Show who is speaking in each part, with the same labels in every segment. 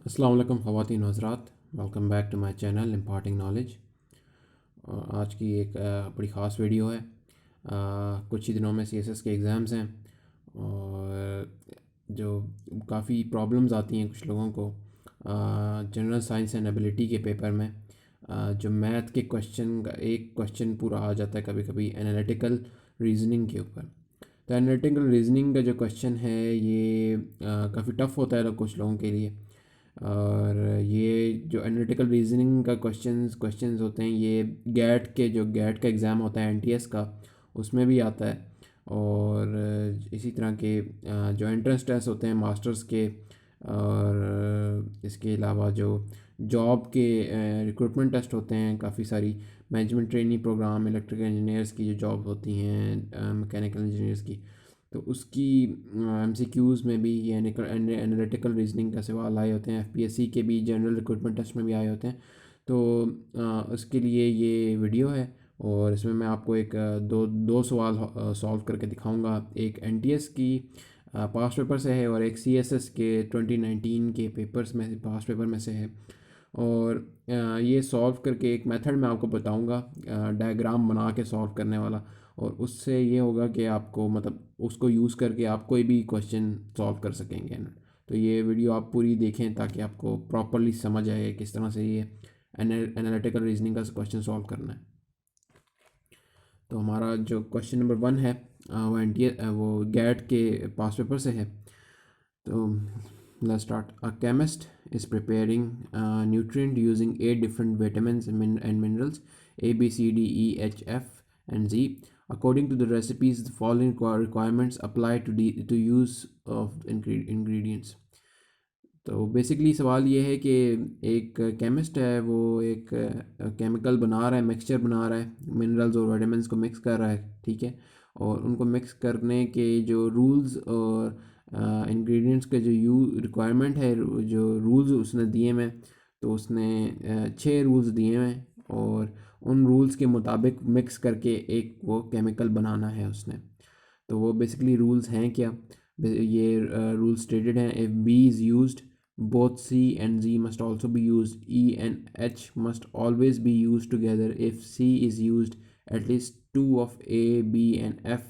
Speaker 1: अस्सलाम वालेकुम ख़वातीन व हज़रात, welcome back to my channel imparting knowledge. आज की एक बड़ी ख़ास वीडियो है। कुछ ही दिनों में सीएसएस के एग्ज़ाम्स हैं और जो काफ़ी प्रॉब्लम्स आती हैं कुछ लोगों को जनरल साइंस एंड एबिलिटी के पेपर में। जो मैथ के क्वेश्चन का एक क्वेश्चन पूरा आ जाता है कभी कभी एनालिटिकल रीजनिंग के ऊपर। तो एनालिटिकल रीजनिंग का जो क्वेश्चन है ये काफ़ी टफ़ होता है कुछ लोगों के लिए। और ये जो एनालिटिकल रीजनिंग का क्वेश्चंस होते हैं ये गैट का एग्ज़ाम होता है एनटीएस का, उसमें भी आता है। और इसी तरह के जो एंट्रेंस टेस्ट होते हैं मास्टर्स के, और इसके अलावा जो जॉब के रिक्रूटमेंट टेस्ट होते हैं काफ़ी सारी, management training program, electrical engineers की जो जॉब होती हैं, मैकेनिकल इंजीनियर्स की, तो उसकी एमसीक्यूज़ में भी ये एनालिटिकल रीजनिंग का सवाल आए होते हैं। एफपीएससी के भी जनरल रिक्रूटमेंट टेस्ट में भी आए होते हैं। तो उसके लिए ये वीडियो है और इसमें मैं आपको एक दो सवाल सॉल्व करके दिखाऊंगा। एक एनटीएस की पास्ट पेपर से है और एक सीएसएस के 2019 के पेपर्स में से, पास्ट पेपर में से है। और ये सॉल्व करके एक मेथड मैं आपको बताऊंगा, डायग्राम बना के सॉल्व करने वाला। और उससे ये होगा कि आपको मतलब उसको यूज़ करके आप कोई भी क्वेश्चन सॉल्व कर सकेंगे ना। तो ये वीडियो आप पूरी देखें ताकि आपको प्रॉपरली समझ आए किस तरह से ये एनालिटिकल रीजनिंग का क्वेश्चन सॉल्व करना है। तो हमारा जो क्वेश्चन नंबर 1 है वो वो गैट के पास पेपर से है। तो let's start. A chemist is preparing nutrient using 8 different vitamins and minerals A, B, C, D, E, H, F, and Z. According to the recipes, the following requirements apply to use of ingredients. तो basically सवाल ये है कि एक chemist है, वो एक chemical बना रहा है, मिक्सचर बना रहा है, मिनरल्स और विटामिन्स को मिक्स कर रहा है, ठीक है। और उनको मिक्स करने के जो रूल्स और इंग्रेडिएंट्स के जो रिक्वायरमेंट है, जो रूल्स उसने दिए हैं, तो उसने 6 रूल्स दिए हैं और उन रूल्स के मुताबिक मिक्स करके एक वो केमिकल बनाना है उसने। तो वो बेसिकली रूल्स हैं क्या? ये रूल्स स्टेटेड हैं। If B is used, both C and Z must also be used. E and H must always be used together. If C is used, at least two of A, B and F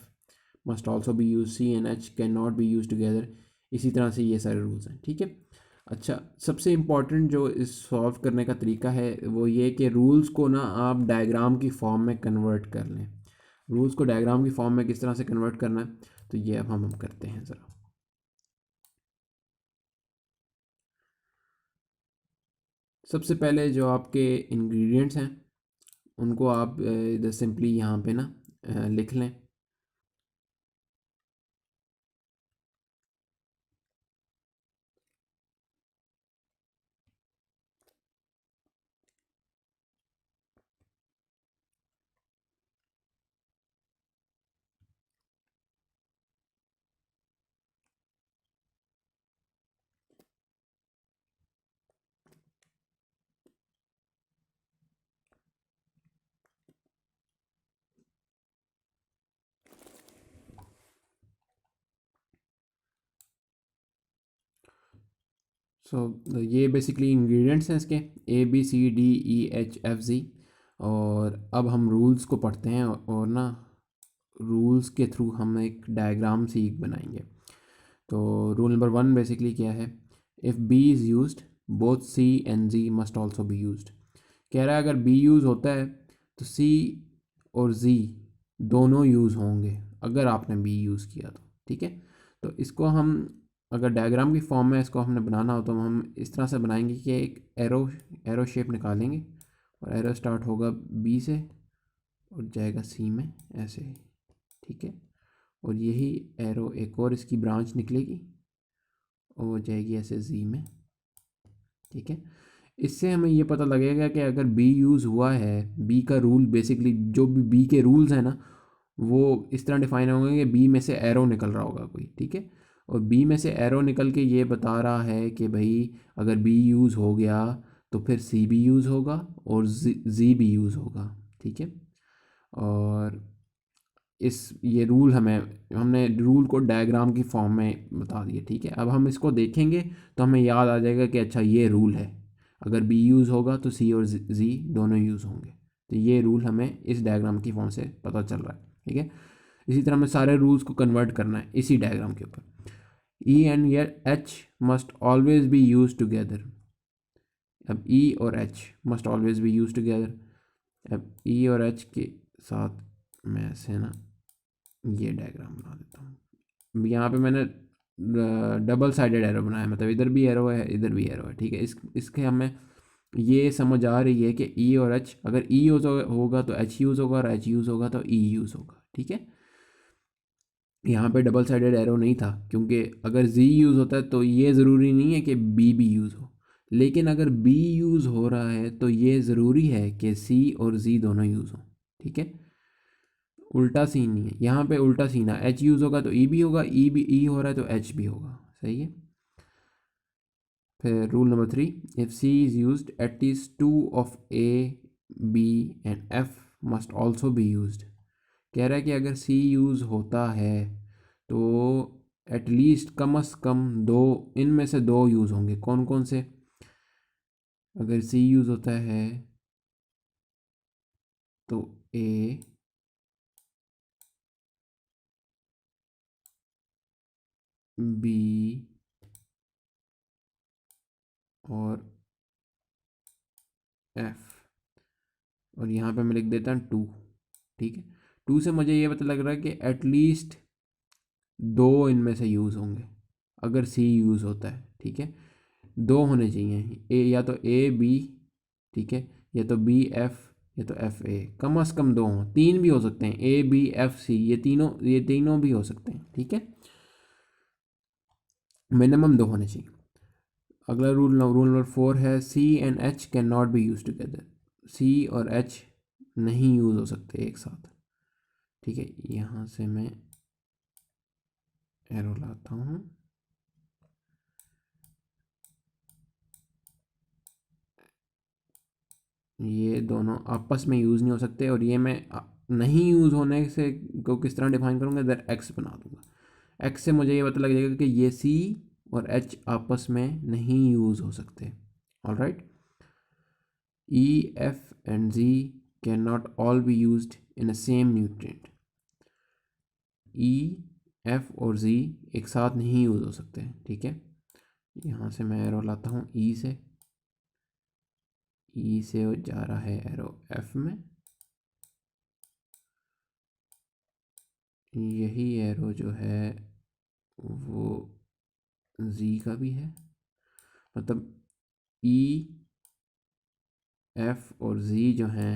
Speaker 1: must also be used. C and H cannot be used together. इसी तरह से ये सारे rules हैं, ठीक है। अच्छा, सबसे इम्पॉर्टेंट जो इस सॉल्व करने का तरीका है वो ये कि रूल्स को ना आप डायग्राम की फॉर्म में कन्वर्ट कर लें। रूल्स को डायग्राम की फॉर्म में किस तरह से कन्वर्ट करना है, तो ये अब हम करते हैं ज़रा। सबसे पहले जो आपके इंग्रेडिएंट्स हैं उनको आप इधर सिंपली यहाँ पे ना लिख लें। ये बेसिकली इंग्रेडिएंट्स हैं इसके, ABCDEHFZ। और अब हम रूल्स को पढ़ते हैं और ना रूल्स के थ्रू हम एक डायग्राम सी बनाएंगे। तो रूल नंबर 1 बेसिकली क्या है? If B is used, both C and G must also be used. कह रहा है अगर बी यूज़ होता है तो सी और जी दोनों यूज़ होंगे अगर आपने बी यूज़ किया तो, ठीक है। तो इसको हम अगर डायग्राम की फॉर्म में इसको हमने बनाना हो तो हम इस तरह से बनाएंगे कि एक एरो शेप निकालेंगे और एरो स्टार्ट होगा बी से और जाएगा सी में ऐसे, ठीक है। और यही एरो एक और इसकी ब्रांच निकलेगी और जाएगी ऐसे जी में, ठीक है। इससे हमें ये पता लगेगा कि अगर बी यूज़ हुआ है, बी का रूल बेसिकली जो भी बी के रूल्स हैं ना वो इस तरह डिफाइन होंगे कि बी में से एरो निकल रहा होगा कोई, ठीक है। और बी में से एरो निकल के ये बता रहा है कि भाई अगर बी यूज़ हो गया तो फिर सी भी यूज़ होगा और जी भी यूज़ होगा, ठीक है। और ये रूल हमने रूल को डायग्राम की फॉर्म में बता दिया, ठीक है। अब हम इसको देखेंगे तो हमें याद आ जाएगा कि अच्छा ये रूल है, अगर बी यूज़ होगा तो सी और जी दोनों यूज़ होंगे। तो ये रूल हमें इस डायग्राम की फॉर्म से पता चल रहा है, ठीक है। इसी तरह हमें सारे रूल्स को कन्वर्ट करना है इसी डायग्राम के ऊपर। E and H must always be use together. अब ई और H must always be use together. अब ई और एच के साथ मैं ऐसे ना ये डायग्राम बना देता हूँ। यहाँ पे मैंने डबल साइडेड एरो बनाया, मतलब इधर भी एरो है इधर भी एरो है, ठीक है। इसके हमें ये समझ आ रही है कि ई और एच, अगर ई यूज़ होगा तो एच यूज़ होगा और एच यूज़ होगा तो ई यूज़ होगा, ठीक है। यहाँ पे डबल साइडेड एरो नहीं था क्योंकि अगर जी यूज़ होता है तो ये ज़रूरी नहीं है कि बी भी यूज़ हो, लेकिन अगर बी यूज़ हो रहा है तो ये ज़रूरी है कि सी और जी दोनों यूज़ हो, ठीक है। उल्टा सीन नहीं है, यहाँ पे उल्टा सीन है, एच यूज़ होगा तो ई भी होगा, ई भी ई हो रहा है तो एच भी होगा, सही है। फिर rule number 3, if C is used at least two of A B and F must also be used. कह रहा है कि अगर सी यूज़ होता है तो एटलीस्ट कम अज़ कम दो, इनमें से दो यूज़ होंगे। कौन कौन से? अगर सी यूज़ होता है तो ए बी और एफ, और यहाँ पे मैं लिख देता हूँ 2, ठीक है। 2 से मुझे ये पता लग रहा है कि एटलीस्ट दो इनमें से यूज़ होंगे अगर सी यूज़ होता है, ठीक है। दो होने चाहिए, ए या तो ए बी, ठीक है, या तो बी एफ या तो एफ ए, कम अज़ कम दो हों। तीन भी हो सकते हैं, ए बी एफ सी, ये तीनों भी हो सकते हैं, ठीक है। मिनिमम दो होने चाहिए। अगला रूल नंबर 4 है, C and H can not be use together. C और एच नहीं यूज़ हो सकते एक साथ, ठीक है। यहाँ से मैं एरो लाता हूँ, ये दोनों आपस में यूज़ नहीं हो सकते, और ये मैं नहीं यूज़ होने से को किस तरह डिफाइन करूँगा, इधर एक्स बना दूँगा। एक्स से मुझे ये पता लग जाएगा कि ये सी और एच आपस में नहीं यूज़ हो सकते। All right, E F and G can not all be use in a same nutrient. E F और जी एक साथ नहीं यूज़ हो सकते, ठीक है। यहाँ से मैं एरो लाता हूँ ई से, ई से जा रहा है एरो एफ में, यही एरो जो है वो जी का भी है, मतलब ई एफ और जी जो हैं,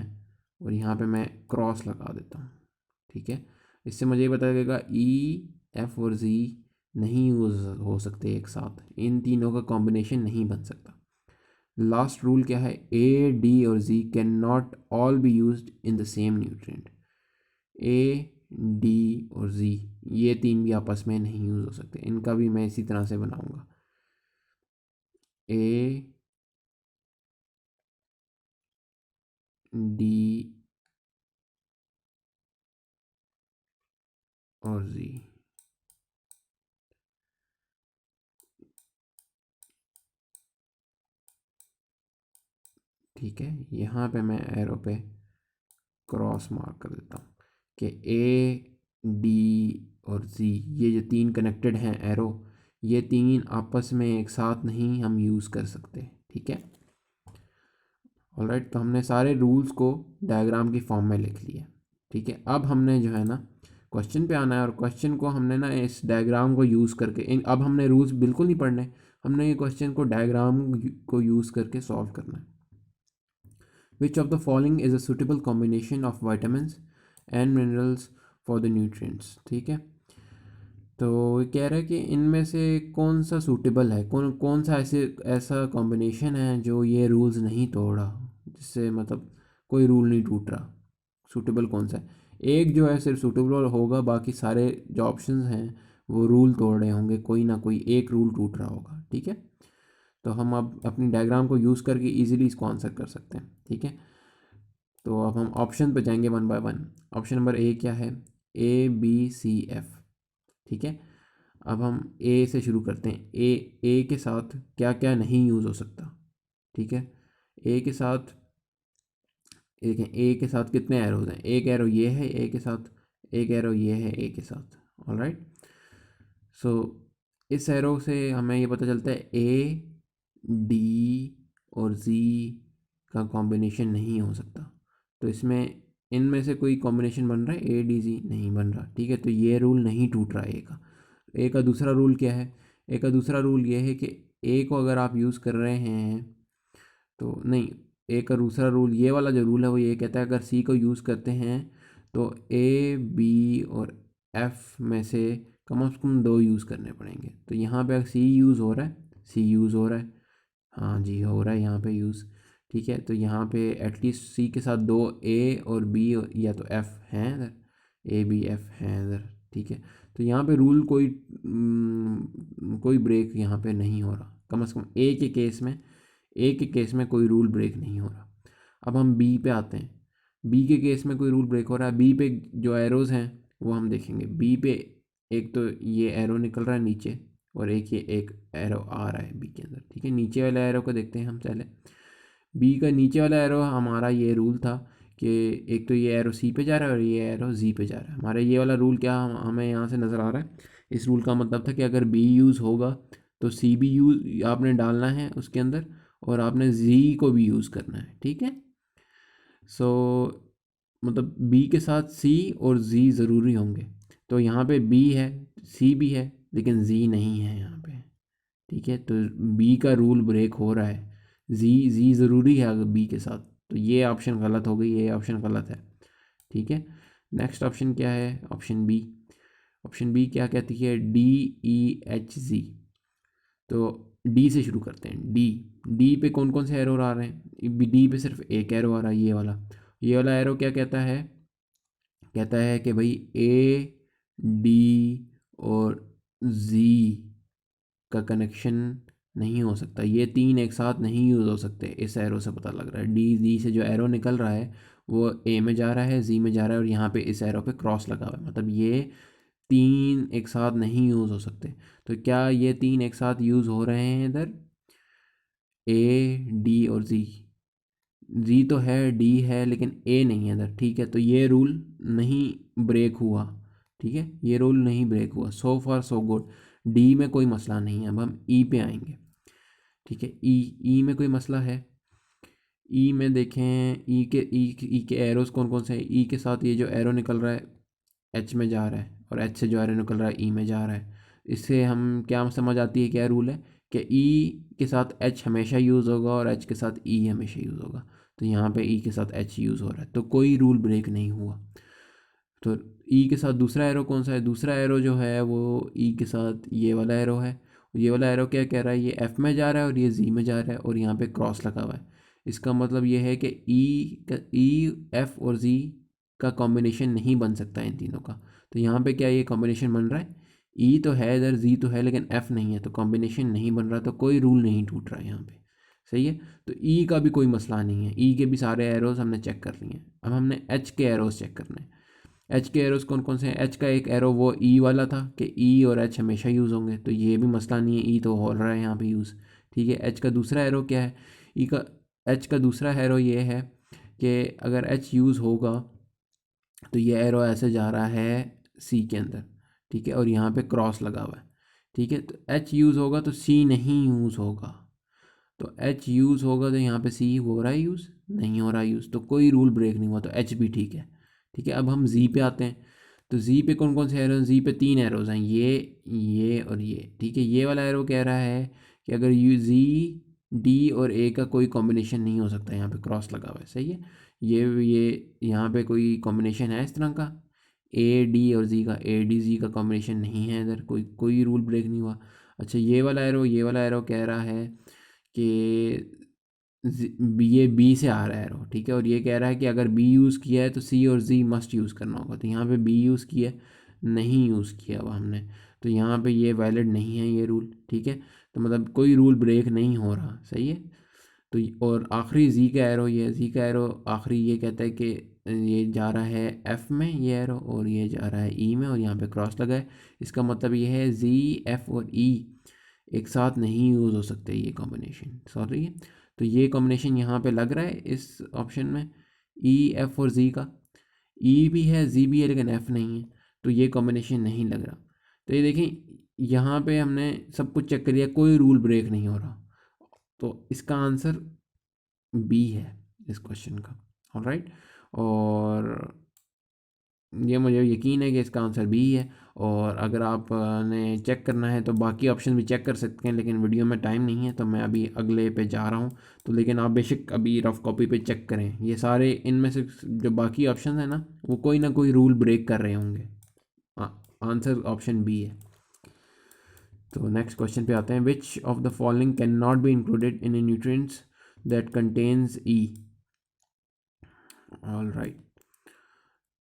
Speaker 1: और यहाँ पे मैं क्रॉस लगा देता हूँ, ठीक है। इससे मुझे ये पता लगेगा ई एफ और जी नहीं यूज़ हो सकते एक साथ, इन तीनों का कॉम्बिनेशन नहीं बन सकता। लास्ट रूल क्या है, ए डी और G can not all be used in the same nutrient. A D और जी ये तीन भी आपस में नहीं यूज़ हो सकते, इनका भी मैं इसी तरह से बनाऊंगा। ए डी और जी, ठीक है। यहाँ पे मैं एरो पे क्रॉस मार्क कर देता हूँ कि ए डी और जी ये जो तीन कनेक्टेड हैं एरो, ये तीन आपस में एक साथ नहीं हम यूज़ कर सकते, ठीक है। ऑलराइट, तो हमने सारे रूल्स को डायग्राम की फॉर्म में लिख लिया, ठीक है। अब हमने जो है ना क्वेश्चन पे आना है, और क्वेश्चन को हमने ना इस डायग्राम को यूज़ करके अब हमने रूल्स बिल्कुल नहीं पढ़ने, हमने ये क्वेश्चन को डायग्राम को यूज़ करके सॉल्व करना है। Which of the following is a suitable combination of vitamin and minerals for the nutrients, ठीक है। तो ये कह रहा है कि इनमें से कौन सा सूटेबल है, कौन कौन सा ऐसा कॉम्बिनेशन है जो ये रूल्स नहीं तोड़ रहा, जिससे मतलब कोई रूल नहीं टूट रहा। सूटेबल कौन सा है? एक जो है सिर्फ सूटेबल होगा, बाकी सारे जो ऑप्शंस हैं वो रूल तोड़ रहे होंगे, कोई ना कोई एक रूल टूट रहा होगा, ठीक है। तो हम अब अपनी डायग्राम को यूज़ करके इजीली इसको आंसर कर सकते हैं, ठीक है। तो अब हम ऑप्शन पे जाएंगे one by one. Option number A क्या है, ABCF, ठीक है। अब हम ए से शुरू करते हैं। ए के साथ क्या क्या नहीं यूज़ हो सकता, ठीक है। ए के साथ देखें, ए के साथ कितने एरोज हैं, एक एरो ये है ए के साथ, एक एरो ये है ए के साथ। ऑलराइट, सो इस एरो से हमें ये पता चलता है ए डी और ज़ी का कॉम्बिनेशन नहीं हो सकता। तो इसमें इनमें से कोई कॉम्बिनेशन बन रहा है, ए डी ज़ी नहीं बन रहा, ठीक है। तो ये रूल नहीं टूट रहा है ए का। ए का दूसरा रूल क्या है, ए का दूसरा रूल ये है कि ए को अगर आप यूज़ कर रहे हैं तो नहीं, ए का दूसरा रूल, ये वाला जो रूल है वो ये कहता है अगर सी को यूज़ करते हैं तो ए बी और एफ में से कम दो यूज़ करने पड़ेंगे। तो यहाँ पे अगर सी यूज़ हो रहा है, सी यूज़ हो रहा है, हाँ जी हो रहा है यहाँ पे यूज़, ठीक है। तो यहाँ पे एटलीस्ट सी के साथ दो ए और बी या तो एफ हैं इधर, ए बी एफ हैं इधर, ठीक है। तो यहाँ पे रूल कोई ब्रेक यहाँ पे नहीं हो रहा, कम से कम ए के केस में, ए के केस में कोई रूल ब्रेक नहीं हो रहा। अब हम बी पे आते हैं, बी के केस में कोई रूल ब्रेक हो रहा है। बी पे जो एरोज़ हैं वो हम देखेंगे। बी पे एक तो ये एरो निकल रहा है नीचे और एक ये एक एरो आ रहा है बी के अंदर, ठीक है। नीचे वाले एरो को देखते हैं हम पहले। बी का नीचे वाला एरो, हमारा ये रूल था कि एक तो ये एरो सी पे जा रहा है और ये एरो जी पे जा रहा है। हमारा ये वाला रूल क्या हमें यहाँ से नज़र आ रहा है, इस रूल का मतलब था कि अगर बी यूज़ होगा तो सी भी यूज़ आपने डालना है उसके अंदर और आपने जी को भी यूज़ करना है, ठीक है। सो मतलब बी के साथ सी और जी ज़रूरी होंगे। तो यहाँ पे बी है, सी भी है, लेकिन जी नहीं है यहाँ पे, ठीक है। तो बी का रूल ब्रेक हो रहा है, जी ज़रूरी है अगर बी के साथ, तो ये ऑप्शन गलत हो गई, ये ऑप्शन गलत है, ठीक है। नेक्स्ट ऑप्शन क्या है, ऑप्शन बी। ऑप्शन बी क्या कहती है, DEHZ। तो डी से शुरू करते हैं। डी, डी पे कौन कौन से एरो आ रहे हैं, डी पे सिर्फ एक एरो आ रहा है, ये वाला एरो क्या कहता है, कहता है कि भाई ए डी और जी का कनेक्शन नहीं हो सकता, ये तीन एक साथ नहीं यूज़ हो सकते। इस एरो से पता लग रहा है, डी जी से जो एरो निकल रहा है वो ए में जा रहा है, जी में जा रहा है और यहाँ पे इस एरो पे क्रॉस लगा हुआ है, मतलब ये तीन एक साथ नहीं यूज़ हो सकते। तो क्या ये तीन एक साथ यूज़ हो रहे हैं इधर, ए डी और जी, जी तो है, डी है, लेकिन ए नहीं है इधर, ठीक है। तो ये रूल नहीं ब्रेक हुआ, ठीक है, ये रूल नहीं ब्रेक हुआ। सो फार सो गुड, डी में कोई मसला नहीं है। अब हम ई पे आएंगे, ठीक है। ई में कोई मसला है। ई में देखें, ई के एरोस कौन कौन से हैं। ई के साथ ये जो एरो निकल रहा है एच में जा रहा है और एच से जो एरो निकल रहा है ई में जा रहा है। इससे हम क्या समझ आती है, क्या रूल है कि ई के साथ एच हमेशा यूज़ होगा और एच के साथ ई हमेशा यूज़ होगा। तो यहाँ पे ई के साथ एच यूज़ हो रहा है, तो कोई रूल ब्रेक नहीं हुआ। तो ई के साथ दूसरा एरो कौन सा है, दूसरा एरो जो है वो ई के साथ ये वाला एरो है। ये वाला एरो क्या कह रहा है, ये एफ़ में जा रहा है और ये जी में जा रहा है और यहाँ पे क्रॉस लगा हुआ है। इसका मतलब ये है कि ई एफ़ और जी का कॉम्बिनेशन नहीं बन सकता इन तीनों का। तो यहाँ पे क्या ये कॉम्बिनेशन बन रहा है, ई तो है इधर, जी तो है, लेकिन एफ़ नहीं है, तो कॉम्बिनेशन नहीं बन रहा, तो कोई रूल नहीं टूट रहा है यहाँ पे, सही है। तो ई का भी कोई मसला नहीं है, ई के भी सारे एरोज़ हमने चेक कर लिए हैं। अब हमने एच के एरोज़ चेक करने हैं। एच के एरोज़ कौन कौन से हैं, एच का एक एरो वो ई वाला था कि ई और एच हमेशा यूज़ होंगे, तो ये भी मसला नहीं है, ई तो हो रहा है यहाँ पे यूज़, ठीक है। एच का दूसरा एरो क्या है, ई का एच का दूसरा एरो ये है कि अगर एच यूज़ होगा तो ये एरो ऐसे जा रहा है सी के अंदर, ठीक है, और यहाँ पे क्रॉस लगा हुआ है, ठीक है। तो एच यूज़ होगा तो सी नहीं यूज़ होगा, तो एच यूज़ होगा तो यहाँ पे सी हो रहा है यूज़, नहीं हो रहा यूज़, तो कोई रूल ब्रेक नहीं हुआ, तो एच भी ठीक है, ठीक है। अब हम जी पे आते हैं। तो जी पे कौन कौन से एरो, जी पे तीन एरोज़ हैं, ये और ये, ठीक है। ये वाला एरो कह रहा है कि अगर यू जी डी और ए का कोई कॉम्बिनेशन नहीं हो सकता, यहाँ पे क्रॉस लगा हुआ है, सही है। ये यहाँ पे कोई कॉम्बिनेशन है इस तरह का, ए डी और जी का, ए डी जी का कॉम्बिनेशन नहीं है इधर, कोई रूल ब्रेक नहीं हुआ। अच्छा ये वाला एरो कह रहा है कि ये बी से आ रहा है एरो, ठीक है, और ये कह रहा है कि अगर बी यूज़ किया है तो सी और जी मस्ट यूज़ करना होगा। तो यहाँ पे बी यूज़ किया, नहीं यूज़ किया हुआ हमने, तो यहाँ पे ये वैलिड नहीं है ये रूल, ठीक है। तो मतलब कोई रूल ब्रेक नहीं हो रहा, सही है। तो और आखिरी जी का एरो, ये जी का एरो आखिरी ये कहता है कि ये जा रहा है एफ़ में ये एरो, और ये जा रहा है ई में, और यहाँ पे क्रॉस लगा है। इसका मतलब ये है जी, एफ़ और ई एक साथ नहीं यूज़ हो सकते ये कॉम्बिनेशन, सॉरी। तो ये कॉम्बिनेशन यहाँ पे लग रहा है इस ऑप्शन में, ई, एफ़ और जी का। ई भी है, जी भी है, लेकिन एफ़ नहीं है, तो ये कॉम्बिनेशन नहीं लग रहा। तो ये देखें, यहाँ पे हमने सब कुछ चेक कर लिया, कोई रूल ब्रेक नहीं हो रहा, तो इसका आंसर बी है इस क्वेश्चन का। ऑलराइट, और ये मुझे यकीन है कि इसका आंसर बी है। और अगर आपने चेक करना है तो बाकी ऑप्शन भी चेक कर सकते हैं, लेकिन वीडियो में टाइम नहीं है तो मैं अभी अगले पे जा रहा हूँ। तो लेकिन आप बेशक अभी रफ कॉपी पे चेक करें, ये सारे इनमें से जो बाकी ऑप्शन है ना, वो कोई ना कोई रूल ब्रेक कर रहे होंगे। आंसर ऑप्शन बी है। तो नेक्स्ट क्वेश्चन पे आते हैं, which of the following can not be included in A nutrients that contains E. All right,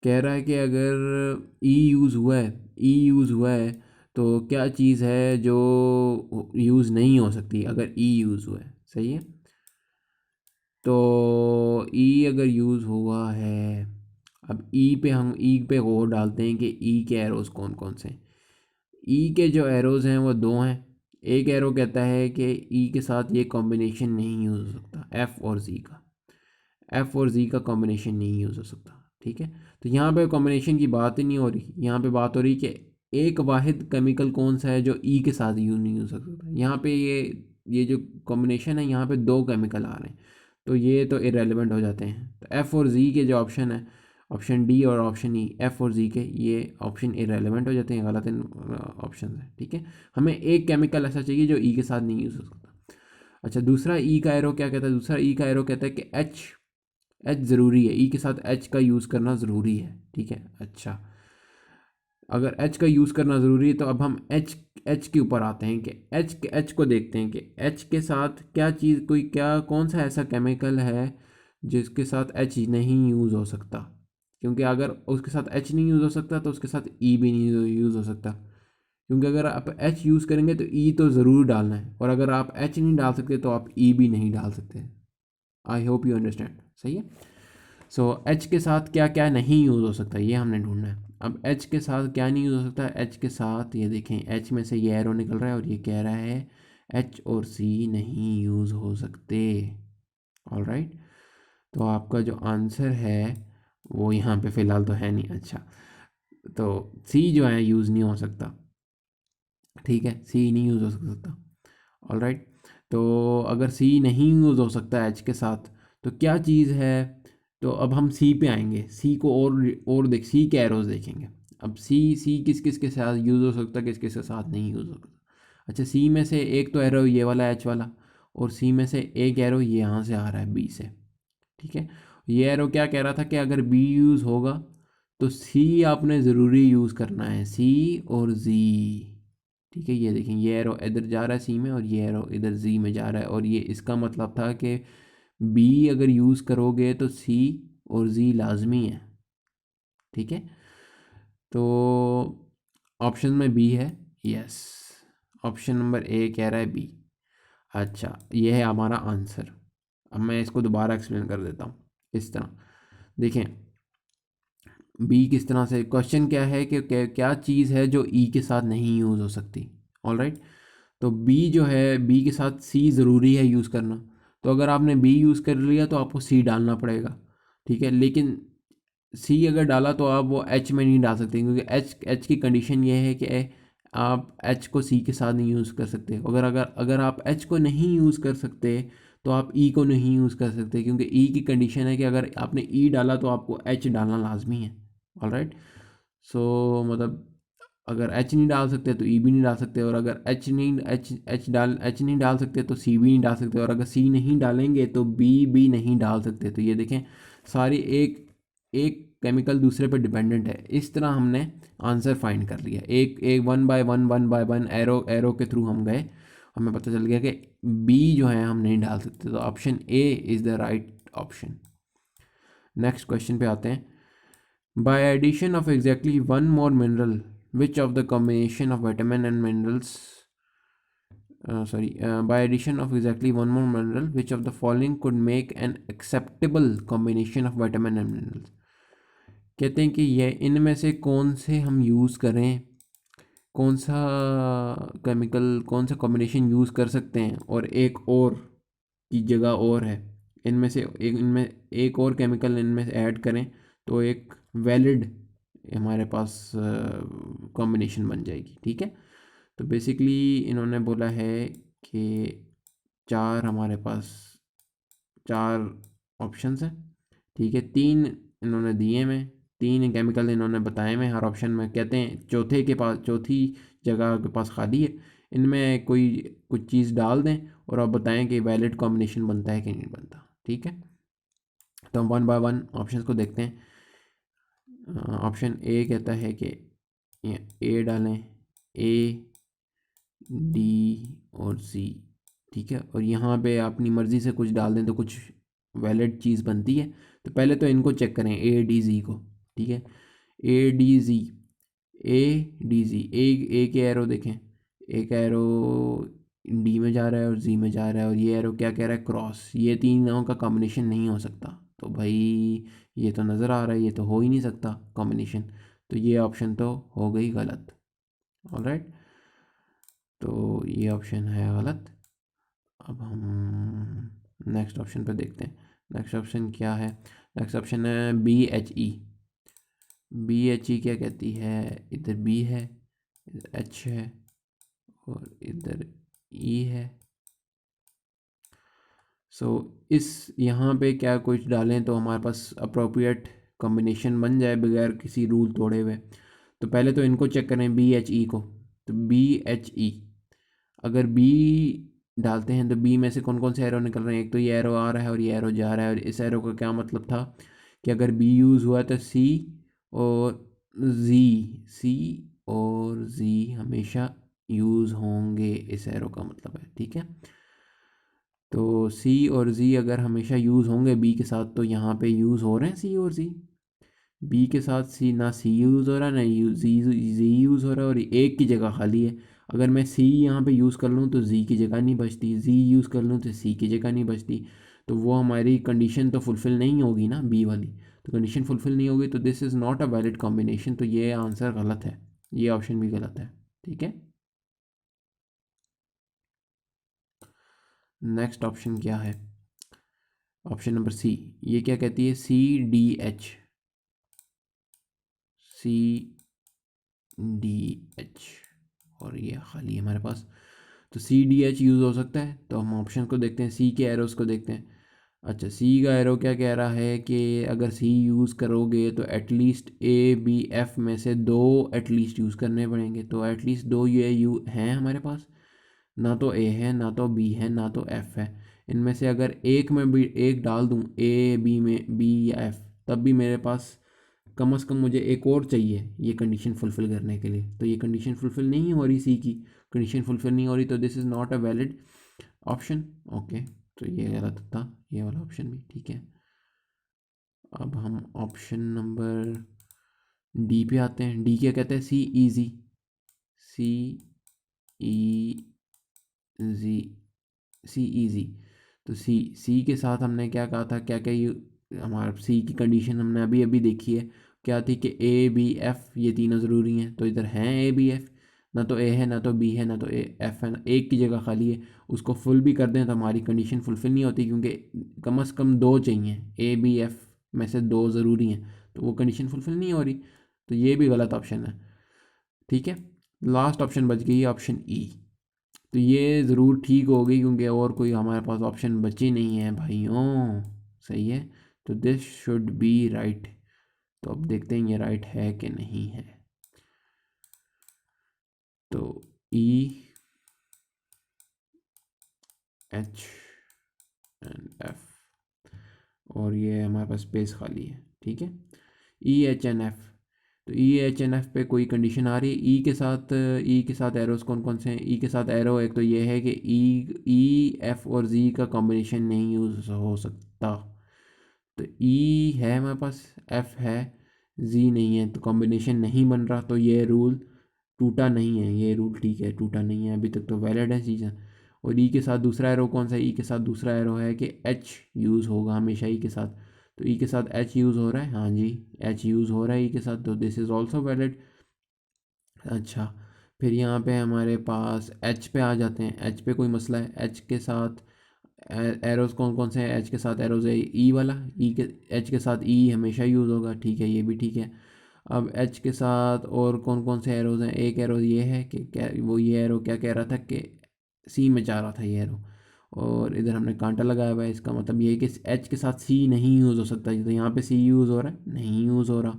Speaker 1: कह रहा है कि अगर ई यूज़ हुआ है, ई यूज़ हुआ है, तो क्या चीज़ है जो यूज़ नहीं हो सकती अगर ई यूज़ हुआ है। सही है, तो ई अगर यूज़ हुआ है, अब ई पे हम ई पे गौर डालते हैं कि ई के एरोज़ कौन कौन से हैं। ई के जो एरोज़ हैं वो दो हैं। एक एरो कहता है कि ई के साथ ये कॉम्बिनेशन नहीं यूज़ हो सकता, एफ़ और जी का, एफ़ और जी का कॉम्बिनेशन नहीं यूज़ हो सकता। ठीक है, तो यहाँ पे कॉम्बिनेशन की बात ही नहीं हो रही, यहाँ पे बात हो रही कि एक वाहिद केमिकल कौन सा है जो ई के साथ यूज़ नहीं हो सकता। यहाँ पे ये जो कॉम्बिनेशन है, यहाँ पे दो केमिकल आ रहे हैं, तो ये तो इरेलीवेंट हो जाते हैं। तो एफ़ और जी के जो ऑप्शन है, ऑप्शन डी और ऑप्शन ई, एफ़ और जी के, ये ऑप्शन इरेलीवेंट हो जाते हैं, गलत ऑप्शन है। ठीक है, हमें एक केमिकल ऐसा चाहिए जो ई के साथ नहीं यूज़ हो सकता। अच्छा, दूसरा ई का एरो क्या कहता है, दूसरा ई का एरो कहता है कि एच ज़रूरी है, ई के साथ एच का यूज़ करना ज़रूरी है। ठीक है, अच्छा, अगर एच का यूज़ करना ज़रूरी है तो अब हम एच के ऊपर आते हैं कि एच को देखते हैं कि एच के साथ क्या चीज़, कोई क्या कौन सा ऐसा केमिकल है जिसके साथ एच नहीं यूज़ हो सकता। क्योंकि अगर उसके साथ एच नहीं यूज़ हो सकता तो उसके साथ ई भी नहीं यूज़ हो सकता। क्योंकि अगर आप एच यूज़ करेंगे तो ई तो ज़रूर डालना है, और अगर आप एच नहीं डाल सकते तो आप ई भी नहीं डाल सकते। I hope you understand. सही है, सो एच के साथ क्या क्या नहीं यूज़ हो सकता ये हमने ढूंढना है। अब एच के साथ क्या नहीं यूज़ हो सकता, एच के साथ ये देखें, एच में से ये एरो निकल रहा है और ये कह रहा है एच और सी नहीं यूज़ हो सकते। ऑल राइट, तो आपका जो आंसर है वो यहाँ पे फ़िलहाल तो है नहीं। अच्छा, तो सी जो है यूज़ नहीं हो सकता। ठीक है, सी नहीं यूज़ हो सकता। ऑल राइट, तो अगर सी नहीं यूज़ हो सकता एच के साथ, तो क्या चीज़ है। तो अब हम सी पे आएंगे, सी को और देख, सी के एरोज़ देखेंगे। अब सी किस किस के साथ यूज़ हो सकता है, किस किस के साथ नहीं यूज़ हो सकता। अच्छा, सी में से एक तो एरो ये वाला एच वाला, और सी में से एक एरो ये यहाँ से आ रहा है बी से। ठीक है, ये एरो क्या कह रहा था कि अगर बी यूज़ होगा तो सी आपने ज़रूरी यूज़ करना है, सी और जी। ठीक है, ये देखें, ये एरो इधर जा रहा है सी में और ये एरो इधर जी में जा रहा है, और ये इसका मतलब था कि बी अगर यूज़ करोगे तो सी और जी लाजमी है। ठीक है, तो ऑप्शन में बी है, यस, ऑप्शन नंबर ए कह रहा है बी। अच्छा, ये है हमारा आंसर। अब मैं इसको दोबारा एक्सप्लेन कर देता हूँ इस तरह। देखें, बी किस तरह से, क्वेश्चन क्या है कि क्या चीज़ है जो ई के साथ नहीं यूज़ हो सकती। ऑल राइट, तो बी जो है, बी के साथ सी ज़रूरी है यूज़ करना। तो अगर आपने बी यूज़ कर लिया तो आपको सी डालना पड़ेगा। ठीक है, लेकिन सी अगर डाला तो आप वो एच में नहीं डाल सकते, क्योंकि एच एच की कंडीशन ये है कि आप एच को सी के साथ नहीं यूज़ कर सकते। अगर अगर अगर आप एच को नहीं यूज़ कर सकते तो आप ई को नहीं यूज़ कर सकते, क्योंकि ई की कंडीशन है कि अगर आपने ई डाला तो आपको एच डालना लाजमी है। ऑल राइट, सो मतलब अगर एच नहीं डाल सकते तो ई भी नहीं डाल सकते, और अगर एच नहीं डाल सकते तो सी भी नहीं डाल सकते, और अगर सी नहीं डालेंगे तो बी भी नहीं डाल सकते। तो ये देखें, सारी एक एक केमिकल दूसरे पर डिपेंडेंट है। इस तरह हमने आंसर फाइंड कर लिया, एक एक one by one arrow arrow के थ्रू हम गए, हमें पता चल गया कि बी जो है हम नहीं डाल सकते। तो option A is the right option. Next question पे आते हैं, by addition of exactly one more mineral, which of the combination of vitamin and minerals, by addition of exactly one more mineral, which of the following could make an acceptable combination of vitamin and minerals. कहते हैं कि ये इनमें से कौन से हम use करें, कौन सा केमिकल, कौन सा कॉम्बिनेशन यूज़ कर सकते हैं, और एक और की जगह और है, इनमें से एक, इनमें एक और केमिकल इनमें से ऐड करें तो एक वैलिड हमारे पास कॉम्बिनेशन बन जाएगी। ठीक है, तो बेसिकली इन्होंने बोला है कि चार हमारे पास चार ऑप्शंस हैं। ठीक है, तीन इन्होंने दिए में, तीन केमिकल इन्होंने बताए में हर ऑप्शन में। कहते हैं चौथे के पास, चौथी जगह के पास खाली है, इनमें कोई कुछ चीज़ डाल दें और आप बताएं कि वैलिड कॉम्बिनेशन बनता है कि नहीं बनता। ठीक है, तो हम वन बाय वन ऑप्शंस को देखते हैं। ऑप्शन ए कहता है कि ए डालें, ए, डी और सी। ठीक है, और यहाँ पे अपनी मर्ज़ी से कुछ डाल दें तो कुछ वैलिड चीज़ बनती है। तो पहले तो इनको चेक करें, ए डी जी को। ठीक है, A D G, A D G, ए के एरो देखें, एक एरो डी में जा रहा है और जी में जा रहा है, और ये एरो क्या कह रहा है, क्रॉस। ये तीनों का कॉम्बिनेशन नहीं हो सकता। तो भाई ये तो नज़र आ रहा है ये तो हो ही नहीं सकता कॉम्बिनेशन, तो ये ऑप्शन तो हो गई गलत। ऑलराइट, तो ये ऑप्शन है गलत। अब हम नेक्स्ट ऑप्शन पे देखते हैं। नेक्स्ट ऑप्शन क्या है? नेक्स्ट ऑप्शन है B H E. B H E क्या कहती है? इधर बी है, इधर एच है और इधर ई है। सो इस यहाँ पे क्या कुछ डालें तो हमारे पास अप्रोप्रिएट कॉम्बिनेशन बन जाए बगैर किसी रूल तोड़े हुए। तो पहले तो इनको चेक करें, बी एच ई को। तो बी एच ई, अगर बी डालते हैं तो बी में से कौन कौन से एरो निकल रहे हैं? एक तो ये एरो आ रहा है और ये एरो जा रहा है, और इस एरो का क्या मतलब था कि अगर बी यूज़ हुआ तो सी और सी और जी हमेशा यूज़ होंगे, इस एरो का मतलब है। ठीक है, तो सी और जी अगर हमेशा यूज़ होंगे बी के साथ, तो यहाँ पे यूज़ हो रहे हैं सी और जी। बी के साथ सी, ना सी यूज़ हो रहा ना जी यूज़ हो रहा है, और एक की जगह खाली है। अगर मैं सी यहाँ पे यूज़ कर लूँ तो जी की जगह नहीं बचती, जी यूज़ कर लूँ तो सी की जगह नहीं बचती। तो वो हमारी कंडीशन तो फुलफ़िल नहीं होगी ना, बी वाली। तो कंडीशन फुलफ़िल नहीं होगी तो this is not a valid combination, तो ये आंसर गलत है, ये ऑप्शन भी गलत है। ठीक है, नेक्स्ट ऑप्शन क्या है? ऑप्शन नंबर सी, ये क्या कहती है? C D H, C D H, और ये खाली है हमारे पास। तो सी डी एच यूज़ हो सकता है, तो हम ऑप्शन को देखते हैं, सी के एरोस को देखते हैं। अच्छा, सी का एरो क्या कह रहा है कि अगर सी यूज़ करोगे तो एटलीस्ट ए बी एफ में से दो एटलीस्ट यूज़ करने पड़ेंगे। तो एटलीस्ट दो ये यू हैं हमारे पास, ना तो ए है ना तो बी है ना तो एफ है। इनमें से अगर एक में भी एक डाल दूँ, ए बी में बी या एफ, तब भी मेरे पास कम से कम मुझे एक और चाहिए ये कंडीशन फुलफ़िल करने के लिए। तो ये कंडीशन फुलफ़िल नहीं हो रही, सी की कंडीशन फुलफ़िल नहीं हो रही, तो this is not a valid option. Okay, तो ये गलत था, ये वाला ऑप्शन भी। ठीक है, अब हम ऑप्शन नंबर डी पे आते हैं। डी क्या कहते हैं? सी ईजी, सी ई जी, सी ईजी। तो सी, सी के साथ हमने क्या कहा था, क्या क्या ये हमारा सी की कंडीशन हमने अभी अभी देखी है, क्या थी कि ए बी एफ ये तीनों ज़रूरी हैं। तो इधर हैं ए बी एफ, ना तो ए है ना तो बी है ना तो ए एफ है, एक की जगह खाली है। उसको फुल भी कर दें तो हमारी कंडीशन फुलफ़िल नहीं होती, क्योंकि कम से कम दो चाहिए, ए बी एफ में से दो ज़रूरी हैं, तो वो कंडीशन फुलफ़िल नहीं हो रही। तो ये भी गलत ऑप्शन है। ठीक है, लास्ट ऑप्शन बच गई है ऑप्शन ई। तो ये ज़रूर ठीक होगी, क्योंकि और कोई हमारे पास ऑप्शन बचे नहीं है भाइयों। सही है, तो दिस शुड बी राइट। तो अब देखते हैं ये राइट है कि नहीं है। तो ई एच एंड एफ, और ये हमारे पास स्पेस खाली है। ठीक है, ई एच एन एफ। तो ई एच एन एफ पे कोई कंडीशन आ रही है? ई के साथ एरोस कौन कौन से हैं? ई के साथ एरो एक तो ये है कि ई एफ और जी का कॉम्बिनेशन नहीं यूज़ हो सकता। तो ई है हमारे पास, एफ है, जी नहीं है, तो कॉम्बिनेशन नहीं बन रहा। तो ये रूल टूटा नहीं है, ये रूल ठीक है, टूटा नहीं है, अभी तक तो वैलिड है चीज़ें। और ई के साथ दूसरा एरो कौन सा है? ई के साथ दूसरा एरो है कि एच यूज़ होगा हमेशा ई के साथ। तो ई के साथ एच यूज़ हो रहा है, हाँ जी एच यूज़ हो रहा है ई के साथ, तो दिस इज़ ऑल्सो वैलिड। अच्छा, फिर यहाँ पे हमारे पास एच पे आ जाते हैं। एच पे कोई मसला है? एच के साथ एरोज़ कौन कौन से हैं? एच के साथ एरोज़ है ई वाला, ई के एच के साथ ई हमेशा यूज़ होगा, ठीक है, ये भी ठीक है। अब एच के साथ और कौन कौन से एरोज़ हैं? एक एरो ये है कि क्या वो, ये एरो क्या कह रहा था कि सी में जा रहा था ये एरो, और इधर हमने कांटा लगाया हुआ है, इसका मतलब ये है कि एच के साथ सी नहीं यूज़ हो सकता। तो यहाँ पे सी यूज़ हो रहा है, नहीं यूज़ हो रहा।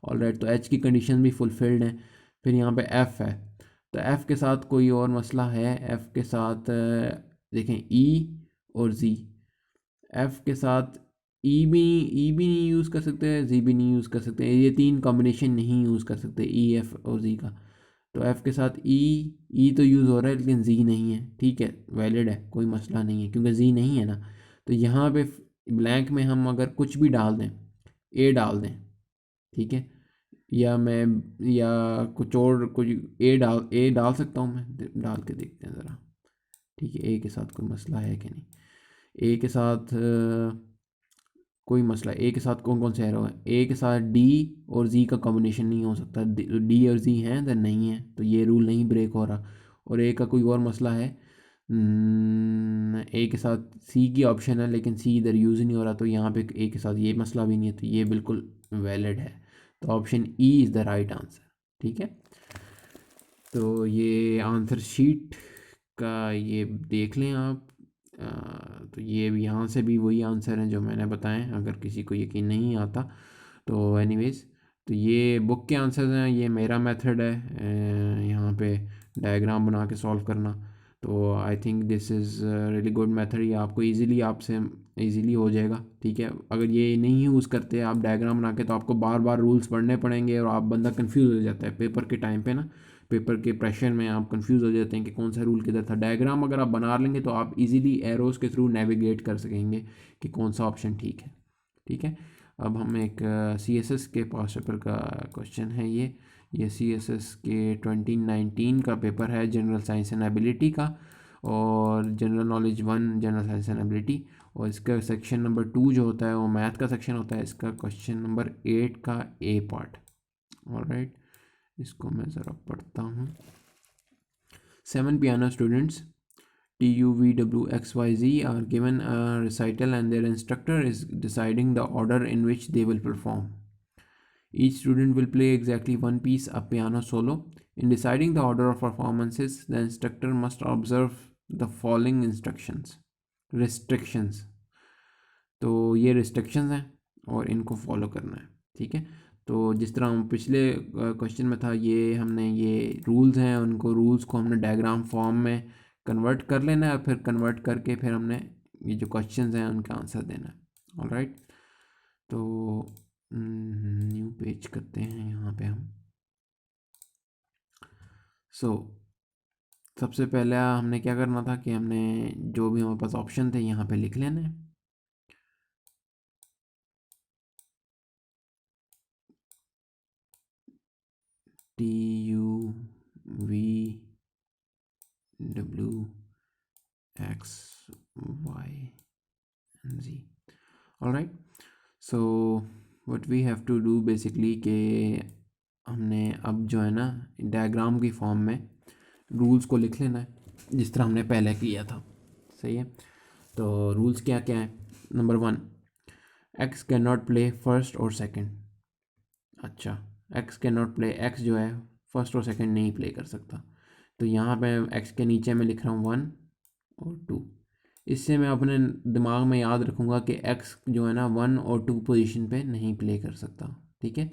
Speaker 1: ऑलराइट, तो एच की कंडीशन भी फुलफिल्ड है। फिर यहाँ पे एफ़ है, तो एफ़ के साथ कोई और मसला है? एफ़ के साथ देखें ई और ज़ी। एफ़ के साथ ई भी नहीं यूज़ कर सकते, ज़ी भी नहीं यूज़ कर सकते, ये तीन कॉम्बिनेशन नहीं यूज़ कर सकते ई एफ़ और ज़ी का। तो एफ़ के साथ ई तो यूज़ हो रहा है लेकिन ज़ी नहीं है, ठीक है, वैलिड है, कोई मसला नहीं है क्योंकि ज़ी नहीं है ना। तो यहाँ पे ब्लैंक में हम अगर कुछ भी डाल दें, ए डाल दें, ठीक है, या मैं या कुछ और कुछ ए डाल सकता हूँ मैं, डाल के देखते हैं ज़रा, ठीक है। ए के साथ कोई मसला है कि नहीं? ए के साथ कोई मसला, ए के साथ कौन कौन से एरो हैं? ए के साथ डी और जी का कॉम्बिनेशन नहीं हो सकता, डी और जी हैं तो नहीं है, तो ये रूल नहीं ब्रेक हो रहा। और ए का कोई और मसला है? ए के साथ सी की ऑप्शन है लेकिन सी इधर यूज़ नहीं हो रहा, तो यहाँ पे ए के साथ ये मसला भी नहीं है, तो ये बिल्कुल वैलिड है। तो option E is the right answer, ठीक है। तो ये आंसर शीट का ये देख लें आप। तो ये भी यहाँ से भी वही आंसर हैं जो मैंने बताए, अगर किसी को यकीन नहीं आता तो एनीवेज़। तो ये बुक के आंसर्स हैं, ये मेरा मेथड है यहाँ पे डायग्राम बना के सॉल्व करना। तो I think this is really good method, ये आपको इजीली आपसे इजीली हो जाएगा, ठीक है। अगर ये नहीं यूज़ करते आप डायग्राम बना के, तो आपको बार बार रूल्स पढ़ने पड़ेंगे और आप बंदा कंफ्यूज हो जाता है पेपर के टाइम पे ना, पेपर के प्रेशर में आप कंफ्यूज हो जाते हैं कि कौन सा रूल किधर था। डायग्राम अगर आप बना लेंगे तो आप इजीली एरोज़ के थ्रू नेविगेट कर सकेंगे कि कौन सा ऑप्शन ठीक है, ठीक है। अब हम एक सी एस एस के पास पेपर का क्वेश्चन है ये सी एस एस के 2019 का पेपर है, जनरल साइंस एंड एबिलिटी का, और general knowledge 1 general science and ability, और इसका सेक्शन नंबर 2 जो होता है वो मैथ का सेक्शन होता है। इसका क्वेश्चन नंबर 8 का ए पार्ट। ऑलराइट, इसको मैं ज़रा पढ़ता हूँ। 7 piano students TUVWXYZ are given a recital and their instructor is deciding the order in which they will perform. Each student will play exactly one piece of piano solo. In deciding the order of performances, the instructor must observe the following restrictions. तो ये restrictions हैं और इनको follow करना है, ठीक है। तो जिस तरह हम पिछले क्वेश्चन में था, ये हमने ये रूल्स हैं, उनको रूल्स को हमने डायग्राम फॉर्म में कन्वर्ट कर लेना है, फिर कन्वर्ट करके फिर हमने ये जो क्वेश्चंस हैं उनका आंसर देना है। ऑलराइट, तो न्यू पेज करते हैं यहाँ पे हम। सबसे पहले हमने क्या करना था कि हमने जो भी हमारे पास ऑप्शन थे यहाँ पे लिख लेना है। TUVWXYZ। Alright, so what we have to do basically कि हमने अब जो है ना डायग्राम की फॉर्म में रूल्स को लिख लेना है जिस तरह हमने पहले किया था, सही है। तो रूल्स क्या क्या है? Number 1, x can not play first और सेकंड। अच्छा, x can not play, x जो है फर्स्ट और सेकंड नहीं प्ले कर सकता। तो यहाँ पे एक्स के नीचे मैं लिख रहा हूँ 1 और 2। इससे मैं अपने दिमाग में याद रखूँगा कि एक्स जो है ना 1 और 2 पोजीशन पे नहीं प्ले कर सकता, ठीक है।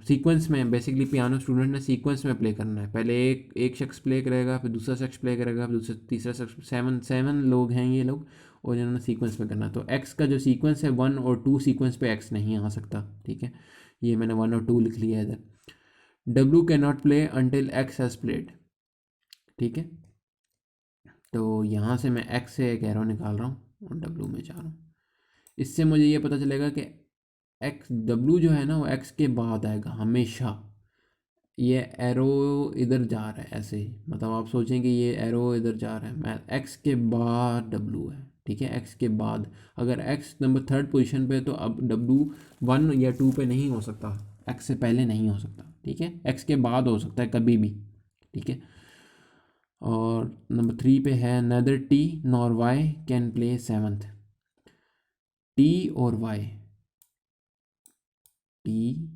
Speaker 1: सीक्वेंस में बेसिकली पियानो स्टूडेंट ने सीक्वेंस में प्ले करना है, पहले एक शख्स प्ले करेगा, फिर दूसरा शख्स प्ले करेगा, फिर दूसरा तीसरा शख्स, सेवन लोग हैं ये लोग, और जिन्होंने सीक्वेंस में करना है। तो एक्स का जो सीक्वेंस है 1 और 2 सीक्वेंस पे एक्स नहीं आ सकता, ठीक है। ये मैंने 1 और 2 लिख लिया है इधर। W can not play until x has played, ठीक है। तो यहाँ से मैं एक्स से एक एरो निकाल रहा हूँ और डब्ल्यू में जा रहा हूँ। इससे मुझे ये पता चलेगा कि एक्स डब्ल्यू जो है ना वो एक्स के बाद आएगा हमेशा। ये एरो इधर जा रहा है ऐसे ही, मतलब आप सोचें कि ये एरो इधर जा रहा है, मैं एक्स के बाद डब्लू है, ठीक है, एक्स के बाद। अगर एक्स नंबर थर्ड पोजीशन पे तो अब डब्लू 1 या 2 पे नहीं हो सकता, एक्स से पहले नहीं हो सकता, ठीक है, एक्स के बाद हो सकता है कभी भी, ठीक है। और नंबर 3 पे है neither T nor Y can play seventh. T और वाई, टी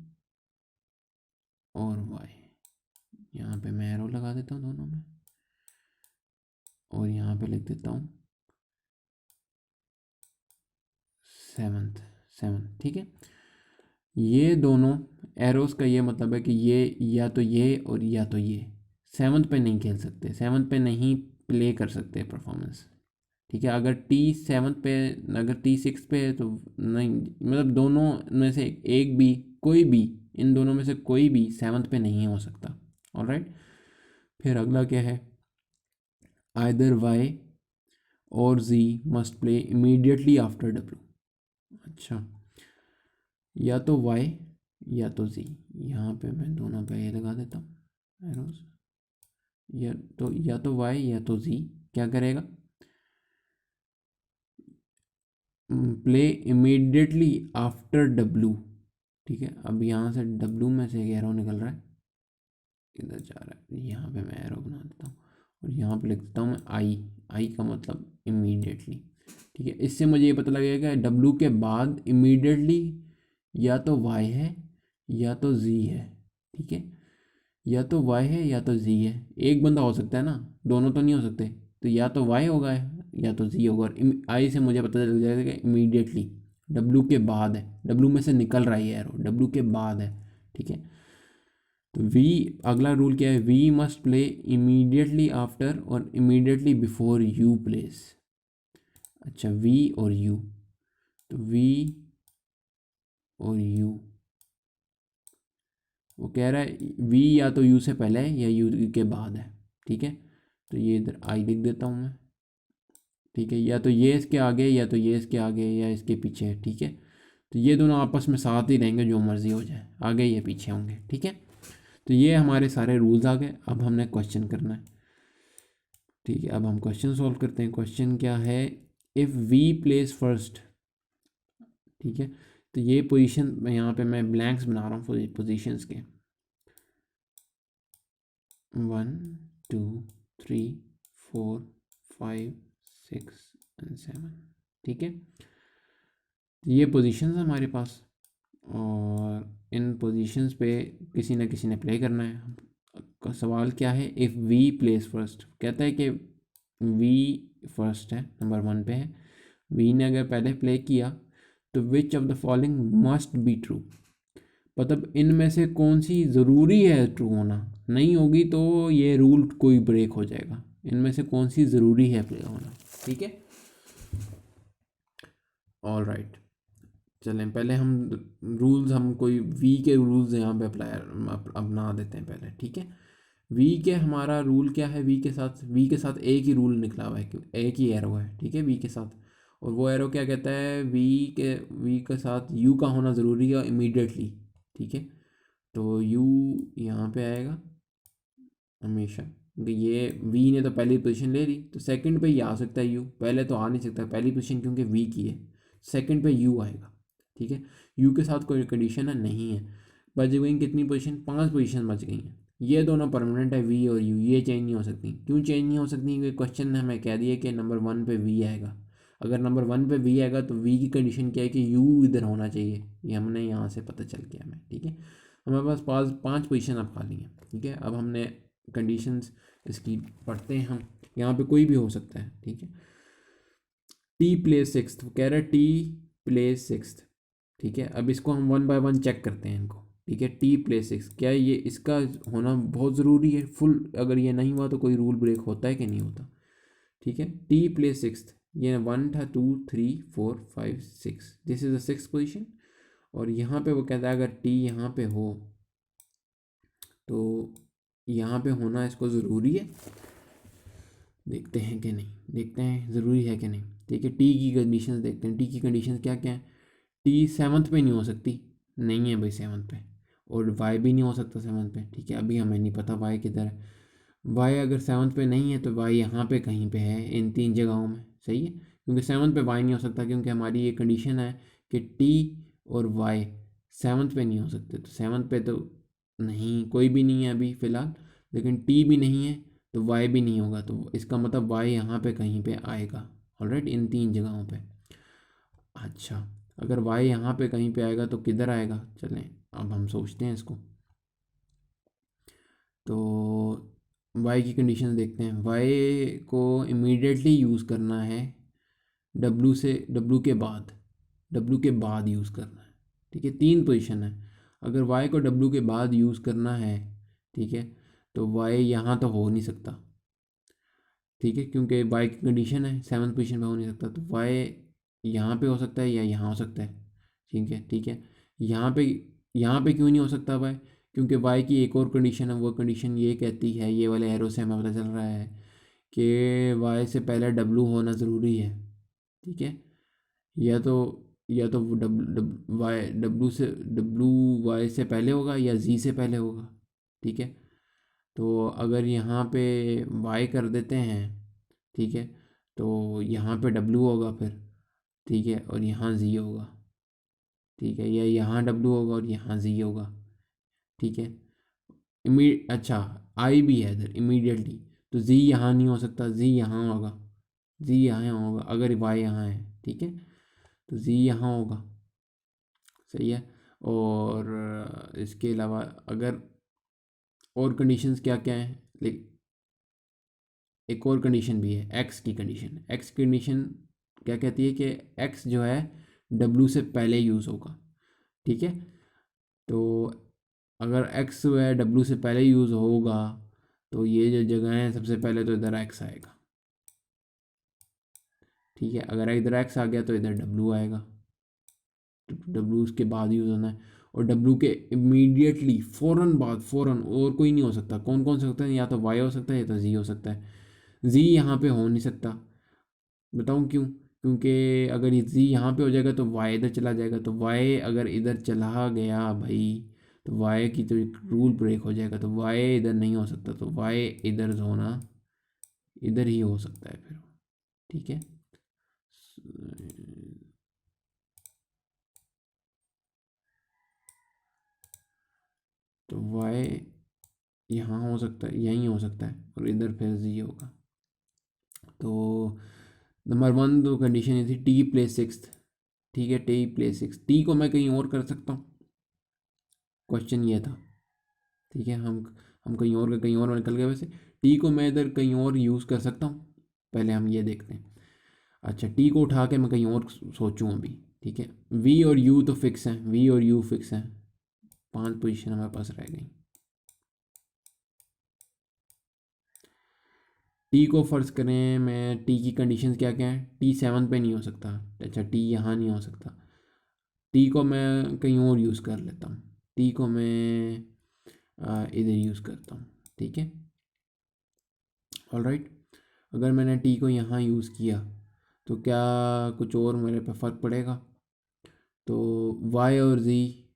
Speaker 1: और वाई, यहाँ पे मैं एरो लगा देता हूँ दोनों में, और यहाँ पे लिख देता हूँ सेवन्थ, सेवन, ठीक है। ये दोनों एरोस का ये मतलब है कि ये या तो ये और या तो ये सेवन्थ पे नहीं खेल सकते, सेवन्थ पे नहीं प्ले कर सकते परफॉर्मेंस, ठीक है। अगर टी सेवन्थ पे, अगर टी सिक्स पे है तो नहीं, मतलब दोनों में से एक भी, कोई भी, इन दोनों में से कोई भी सेवन्थ पे नहीं हो सकता। ऑलराइट, फिर अगला क्या है, आइदर वाई और G must play immediately after W. अच्छा, या तो वाई या तो जी, यहाँ पे मैं दोनों पे ये लगा देता हूँ एरोस, या तो वाई या तो जी क्या करेगा, प्ले इमीडिएटली आफ्टर डब्लू, ठीक है। अब यहाँ से डब्लू में से एक एरो निकल रहा है, इधर जा रहा है, यहाँ पे मैं एरो बना देता हूँ और यहाँ पे लिख देता हूँ मैं आई, आई का मतलब इमीडिएटली, ठीक है। इससे मुझे ये पता लगेगा डब्लू के बाद इमीडिएटली या तो वाई है या तो जी है, ठीक है, या तो वाई है या तो जी है, एक बंदा हो सकता है ना, दोनों तो नहीं हो सकते, तो या तो वाई होगा या तो जी होगा। और आई से मुझे पता चल जाएगा कि इमीडिएटली डब्लू के बाद है, डब्लू में से निकल रहा है ये एरो, डब्लू के बाद है, ठीक है। तो वी, अगला रूल क्या है, V must play immediately after और इमीडिएटली बिफोर यू प्लेस। अच्छा, वी और यू, तो वी और यू, वो कह रहा है वी या तो यू से पहले है या यू के बाद है, ठीक है। तो ये इधर आई लिख देता हूँ मैं, ठीक है, या तो ये इसके आगे या तो ये इसके आगे या इसके पीछे है, ठीक है। तो ये दोनों आपस में साथ ही रहेंगे, जो मर्जी हो जाए, आगे या पीछे होंगे, ठीक है। तो ये हमारे सारे रूल्स आ गए, अब हमने क्वेश्चन करना है, ठीक है। अब हम क्वेश्चन सॉल्व करते हैं। क्वेश्चन क्या है, इफ़ वी प्लेस फर्स्ट, ठीक है। तो ये पोजीशन मैं यहाँ पे मैं ब्लैंक्स बना रहा हूँ पोजीशंस के, 1 2 3 4 5 6 एंड 7, ठीक है। ये पोजीशंस है हमारे पास, और इन पोजीशंस पे किसी न किसी ने प्ले करना है। का सवाल क्या है, इफ़ वी प्लेस फर्स्ट, कहता है कि वी फर्स्ट है, नंबर 1 पे है, वी ने अगर पहले प्ले किया तो which of the following must be true, मतलब इनमें से कौन सी ज़रूरी है ट्रू होना, नहीं होगी तो ये रूल कोई ब्रेक हो जाएगा, इनमें से कौन सी ज़रूरी है प्ले होना, ठीक है। ऑल राइट, चलें पहले हम रूल्स, हम कोई वी के रूल्स यहाँ पे अप्लाई अपना देते हैं पहले, ठीक है। वी के हमारा रूल क्या है, वी के साथ एक ही रूल निकला हुआ है, एक ही एरो है, ठीक है, वी के साथ। और वो एरो क्या कहता है, वी के साथ यू का होना ज़रूरी है इमीडिएटली, ठीक है। तो यू यहाँ पे आएगा हमेशा, क्योंकि ये वी ने तो पहली पोजीशन ले ली, तो सेकंड पे ही आ सकता है यू, पहले तो आ नहीं सकता, पहली पोजीशन क्योंकि वी की है, सेकंड पे यू आएगा, ठीक है। यू के साथ कोई कंडीशन है नहीं है। बच गई कितनी पोजीशन, 5 पोजीशन बच गई हैं, ये दोनों परमानेंट है, वी और यू, ये चेंज नहीं हो सकती। क्यों चेंज नहीं हो सकती, क्योंकि क्वेश्चन ने हमें कह दिया कि नंबर 1 पे वी आएगा, अगर नंबर 1 पे वी आएगा तो वी की कंडीशन क्या है कि यू इधर होना चाहिए, ये हमने यहाँ से पता चल गया हमें, ठीक है। हमारे पास 5 पोजीशन अब खाली हैं, ठीक है। अब हमने कंडीशंस इसकी पढ़ते हैं हम, यहाँ पे कोई भी हो सकता है, ठीक है। टी प्लेस सिक्स, कह रहा है टी प्लेस सिक्स, ठीक है। अब इसको हम 1 बाय 1 चेक करते हैं इनको, ठीक है। टी प्लेस सिक्स, क्या ये इसका होना बहुत ज़रूरी है फुल, अगर ये नहीं हुआ तो कोई रूल ब्रेक होता है कि नहीं होता, ठीक है। टी प्लेस सिक्स, ये 1 था, 2 3 4 5 6, this is the 6th position. और यहाँ पे वो कहता है अगर टी यहाँ पे हो तो यहाँ पे होना इसको ज़रूरी है, देखते हैं कि नहीं, देखते हैं ज़रूरी है कि नहीं, ठीक है। टी की कंडीशंस देखते हैं, टी की कंडीशंस क्या क्या है। टी 7th पे नहीं हो सकती, नहीं है भाई 7th पे, और वाई भी नहीं हो सकता 7 पे, ठीक है। अभी हमें नहीं पता वाई किधर है। वाई अगर 7 पे नहीं है तो वाई यहाँ पे कहीं पे है, इन 3 जगहों में, सही है। क्योंकि 7 पे वाई नहीं हो सकता, क्योंकि हमारी ये कंडीशन है कि टी और वाई 7 पे नहीं हो सकते। तो 7 पे तो नहीं, कोई भी नहीं है अभी फ़िलहाल, लेकिन टी भी नहीं है तो वाई भी नहीं होगा। तो इसका मतलब वाई यहाँ पे कहीं पे आएगा, ऑलराइट, इन 3 जगहों पे। अच्छा, अगर वाई यहाँ पे कहीं पे आएगा तो किधर आएगा, चलें अब हम सोचते हैं इसको। तो वाई की कंडीशन देखते हैं। वाई को इमीडिएटली यूज़ करना है डब्लू से, डब्लू के बाद यूज़ करना है, ठीक है। 3 पोजीशन है, अगर वाई को डब्लू के बाद यूज़ करना है, ठीक है, तो वाई यहाँ तो हो नहीं सकता, ठीक है, क्योंकि वाई की कंडीशन है 7 पोजीशन पे हो नहीं सकता। तो वाई यहाँ पे हो सकता है या यहाँ हो सकता है, ठीक है, ठीक है। यहाँ पे क्यों नहीं हो सकता वाई, क्योंकि वाई की एक और कंडीशन है, वो कंडीशन ये कहती है, ये वाले एरो से हमें पता चल रहा है कि वाई से पहले डब्लू होना ज़रूरी है, ठीक है। या तो वो डब्लू से डब्लू वाई से पहले होगा या जी से पहले होगा, ठीक है। तो अगर यहाँ पे वाई कर देते हैं, ठीक है, तो यहाँ पे डब्लू होगा फिर, ठीक है, और यहाँ जी होगा, ठीक है, या यहाँ डब्लू होगा और यहाँ जी होगा, ठीक है। अच्छा, आई भी है इधर इमीडिएटली, तो जी यहाँ नहीं हो सकता, जी यहाँ होगा, जी यहाँ होगा अगर वाई यहाँ है, ठीक है, तो जी यहाँ होगा, सही है। और इसके अलावा अगर और कंडीशंस क्या क्या हैं, लाइक एक और कंडीशन भी है, एक्स कंडीशन क्या कहती है कि एक्स जो है डब्लू से पहले यूज़ होगा, ठीक है। तो अगर एक्स जो है डब्लू से पहले यूज़ होगा तो ये जो जगह है सबसे पहले तो इधर एक्स आएगा, ठीक है। अगर इधर एक्स आ गया तो इधर डब्लू आएगा, डब्लू उसके बाद यूज़ होना है। और डब्लू के इमीडिएटली फ़ौरन बाद, फ़ौरन, और कोई नहीं हो सकता। कौन कौन से सकता है, या तो वाई हो सकता है या तो जी हो सकता है। जी यहाँ पे हो नहीं सकता, बताऊँ क्यों, क्योंकि अगर ये जी यहाँ पे हो जाएगा तो वाई इधर चला जाएगा, तो वाई अगर इधर चला गया भाई तो वाई की तो एक रूल ब्रेक हो जाएगा, तो वाई इधर नहीं हो सकता। तो वाई इधर होना, इधर ही हो सकता है फिर, ठीक है। तो वाई यहाँ हो सकता है, यहीं हो सकता है, और इधर फिर जी होगा। तो नंबर 1 तो कंडीशन ये थी टी प्लेस सिक्स, ठीक है, टी प्लेस सिक्स। टी को मैं कहीं और कर सकता हूँ, क्वेश्चन ये था, ठीक है। हम कहीं और का कहीं और निकल गए। वैसे टी को मैं इधर कहीं और यूज़ कर सकता हूँ, पहले हम ये देखते हैं। अच्छा, टी को उठा के मैं कहीं और सोचूँ अभी, ठीक है। वी और यू तो फिक्स हैं, वी और यू फिक्स हैं, 5 पोजीशन हमारे पास रह गई। टी को फ़र्ज़ करें, मैं टी की कंडीशंस क्या क्या हैं, टी 7 पे नहीं हो सकता। अच्छा, टी यहाँ नहीं हो सकता, टी को मैं कहीं और यूज़ कर लेता हूँ, टी को मैं इधर यूज़ करता हूँ, ठीक है, ऑलराइट। अगर मैंने टी को यहाँ यूज़ किया तो क्या कुछ और मेरे पे फ़र्क पड़ेगा, तो वाई और जी,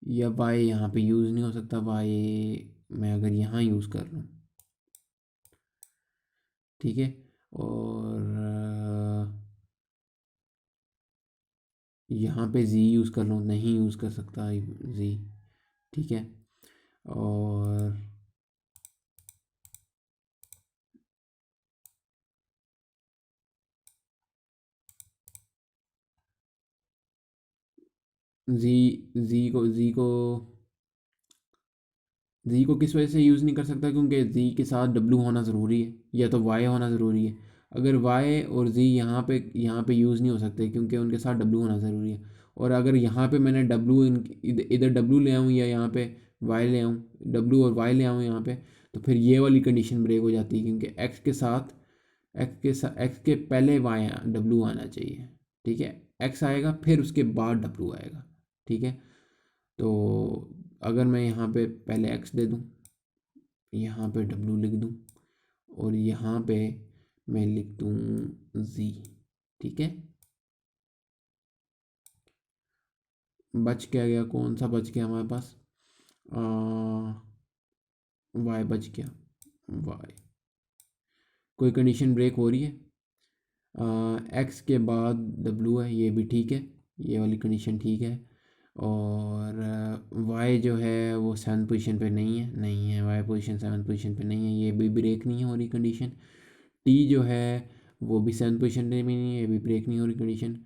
Speaker 1: या वाई यहाँ पे यूज़ नहीं हो सकता, वाई मैं अगर यहाँ यूज़ कर लूँ, ठीक है। और यहाँ पे जी यूज़ कर लूँ, नहीं यूज़ कर सकता जी, ठीक है। और जी जी को किस वजह से यूज़ नहीं कर सकता, क्योंकि जी के साथ डब्लू होना ज़रूरी है या तो वाई होना ज़रूरी है। अगर वाई और जी यहाँ पे यूज़ नहीं हो सकते, क्योंकि उनके साथ डब्लू होना ज़रूरी है। और अगर यहाँ पे मैंने डब्लू इधर डब्लू ले आऊँ या यहाँ पे वाई ले आऊँ, डब्लू और वाई ले आऊँ यहाँ पे, तो फिर ये वाली कंडीशन ब्रेक हो जाती है, क्योंकि एक्स के पहले वाई डब्लू आना चाहिए, ठीक है। एक्स आएगा फिर उसके बाद डब्लू आएगा, ठीक है। तो अगर मैं यहाँ पे पहले एक्स दे दूँ, यहाँ पे डब्लू लिख दूँ, और यहाँ पे मैं लिख दूँ जी, ठीक है। बच क्या गया, कौन सा बच गया हमारे पास, वाई बच गया, वाई। कोई कंडीशन ब्रेक हो रही है, एक्स के बाद डब्लू है, ये भी ठीक है, ये वाली कंडीशन ठीक है। और वाई जो है वो 7 पोजीशन पे नहीं है वाई पोजीशन 7 पोजीशन पे नहीं है, ये भी ब्रेक नहीं हो रही कंडीशन। टी जो है वो भी 7 पोजीशन पे भी नहीं है, ये भी ब्रेक नहीं हो रही कंडीशन।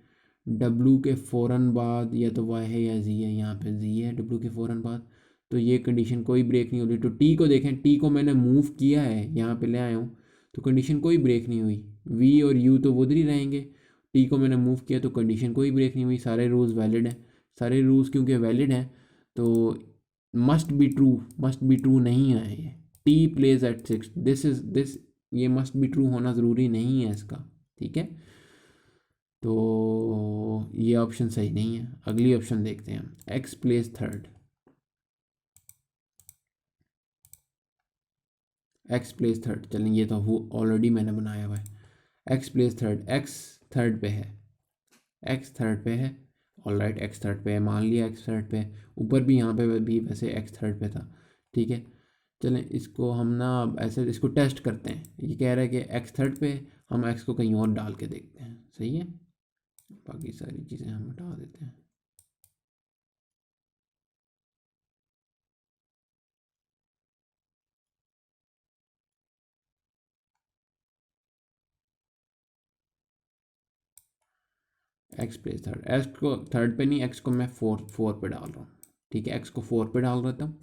Speaker 1: डब्लू के फ़ौरन बाद या तो वाई है या जी है, यहाँ पे जी है डब्लू के फ़ौरन बाद, तो ये कंडीशन कोई ब्रेक नहीं हो रही। तो टी को देखें, टी को मैंने मूव किया है, यहाँ पे ले आया हूँ, तो कंडीशन कोई ब्रेक नहीं हुई। वी और यू तो उधर ही रहेंगे, टी को मैंने मूव किया तो कंडीशन कोई ब्रेक नहीं हुई, सारे रूल्स वैलिड हैं। सारे रूल्स क्योंकि वैलिड हैं तो मस्ट बी ट्रू नहीं है ये। टी प्लेज एट 6, दिस ये मस्ट बी ट्रू होना ज़रूरी नहीं है इसका, ठीक है। तो ये ऑप्शन सही नहीं है। अगली ऑप्शन देखते हैं हम, x place third. X place third, चलें ये तो वो ऑलरेडी मैंने बनाया हुआ है। X place third, x third पे है, एक्स थर्ड पे है, ऑल राइट एक्स थर्ड पे है, मान लिया एक्स थर्ड पे है। ऊपर भी यहाँ पे भी वैसे एक्स थर्ड पे था, ठीक है। चलें इसको हम ना अब ऐसे इसको टेस्ट करते हैं। ये कह रहा है कि एक्स थर्ड पे है, हम एक्स को कहीं और डाल के देखते हैं, सही है। बाकी सारी चीज़ें हम हटा देते हैं। एक्स प्लेस थर्ड, एक्स को थर्ड पे नहीं, एक्स को मैं फोर पे डाल रहा हूँ, ठीक है। एक्स को 4 पे डाल देता हूँ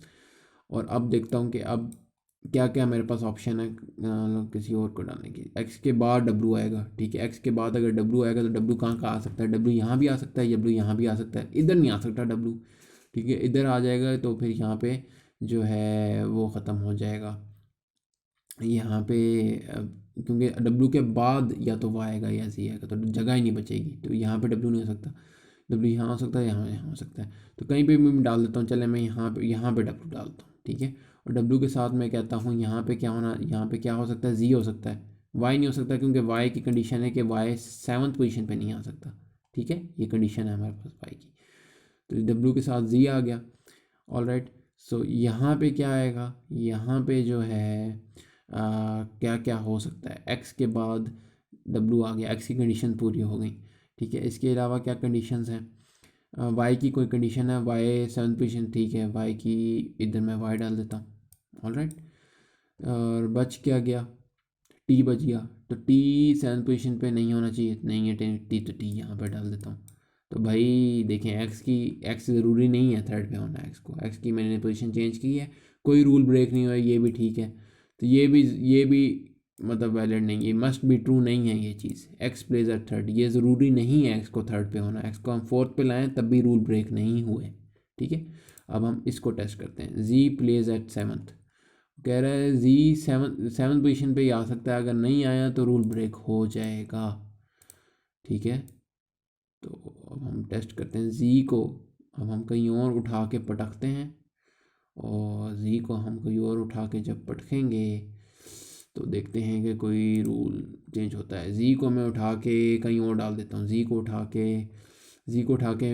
Speaker 1: और अब देखता हूँ कि अब क्या क्या मेरे पास ऑप्शन है किसी और को डालने की। एक्स के बाद डब्लू आएगा, ठीक है। एक्स के बाद अगर डब्लू आएगा तो डब्लू कहाँ कहाँ आ सकता है, डब्लू यहाँ भी आ सकता है, डब्लू यहाँ भी आ सकता है, इधर नहीं आ सकता डब्लू, ठीक है। इधर आ जाएगा तो फिर यहाँ पे जो है वो ख़त्म हो जाएगा यहाँ पे, क्योंकि डब्लू के बाद या तो वो आएगा या सी आएगा, तो जगह ही नहीं बचेगी, तो यहाँ पे डब्लू नहीं हो सकता। डब्लू यहाँ हो सकता है, यहाँ हो सकता है, तो कहीं पे भी मैं डाल देता हूँ। चले मैं यहाँ पे डब्लू डालता हूँ, ठीक है। और डब्लू के साथ मैं कहता हूँ यहाँ पे क्या होना, यहाँ पे क्या हो सकता है, जी हो सकता है। वाई नहीं हो सकता क्योंकि वाई की कंडीशन है कि वाई 7th पोजीशन पे नहीं आ सकता, ठीक है। ये कंडीशन है हमारे पास वाई की, तो डब्लू के साथ जी आ गया, ऑल राइट। सो यहाँ पे क्या आएगा, यहाँ पे जो है क्या क्या हो सकता है। एक्स के बाद डब्लू आ गया, एक्स की कंडीशन पूरी हो गई, ठीक है। इसके अलावा क्या कंडीशंस हैं, वाई की कोई कंडीशन है, वाई 7th पोजीशन, ठीक है। वाई की इधर मैं वाई डाल देता हूँ, ऑल राइट। और बच क्या गया, टी बच गया, तो टी 7th पोजीशन पे नहीं होना चाहिए, नहीं है टी, तो टी यहाँ पर डाल देता हूँ। तो भाई देखें, एक्स ज़रूरी नहीं है थर्ड पे होना, एक्स की मैंने पोजीशन चेंज की है, कोई रूल ब्रेक नहीं हुआ, ये भी ठीक है। तो ये भी मतलब वैलिड नहीं, ये मस्ट बी ट्रू नहीं है ये चीज़। एक्स प्लेज एट थर्ड, ये ज़रूरी नहीं है एक्स को थर्ड पे होना, एक्स को हम फोर्थ पे लाएँ तब भी रूल ब्रेक नहीं हुए, ठीक है। अब हम इसको टेस्ट करते हैं, जी प्लेज एट 7th। कह रहा है जी 7th पोजीशन पे ही आ सकता है, अगर नहीं आया तो रूल ब्रेक हो जाएगा, ठीक है। तो अब हम टेस्ट करते हैं जी को, अब हम कहीं और उठा के पटकते हैं, और जी को हम कहीं और उठा के जब पटकेंगे तो देखते हैं कि कोई रूल चेंज होता है। जी को मैं उठा के कहीं और डाल देता हूँ, जी को उठा के